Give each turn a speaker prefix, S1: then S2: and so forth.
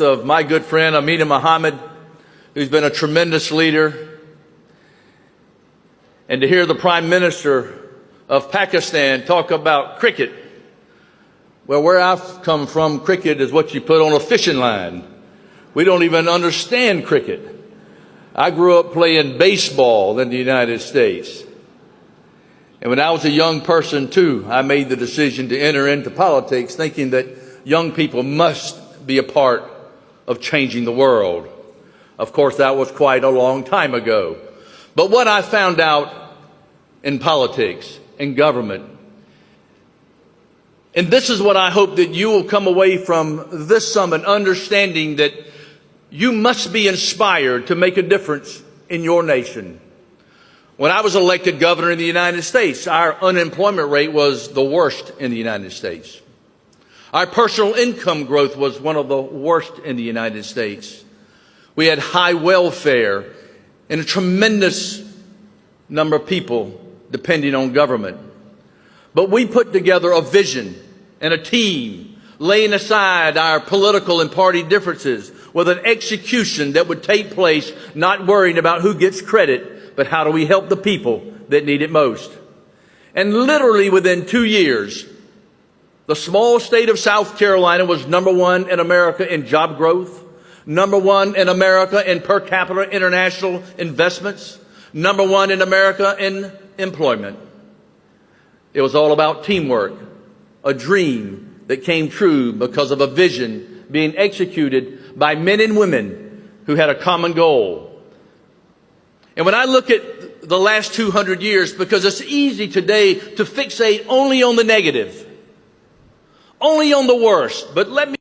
S1: midst of my good friend Amina Muhammad, who's been a tremendous leader, and to hear the Prime Minister of Pakistan talk about cricket. Well, where I've come from, cricket is what you put on a fishing line. We don't even understand cricket. I grew up playing baseball in the United States. And when I was a young person, too, I made the decision to enter into politics, thinking that young people must be a part of changing the world. Of course, that was quite a long time ago. But what I found out in politics, in government, and this is what I hope that you will come away from this summit understanding, that you must be inspired to make a difference in your nation. When I was elected governor in the United States, our unemployment rate was the worst in the United States. Our personal income growth was one of the worst in the United States. We had high welfare and a tremendous number of people depending on government. But we put together a vision and a team, laying aside our political and party differences, with an execution that would take place, not worrying about who gets credit, but how do we help the people that need it most. And literally within 2 years, the small state of South Carolina was #1 in America in job growth, #1 in America in per capita international investments, #1 in America in employment. It was all about teamwork, a dream that came true because of a vision being executed by men and women who had a common goal. And when I look at the last 200 years, because it's easy today to fixate only on the negative, only on the worst, but let me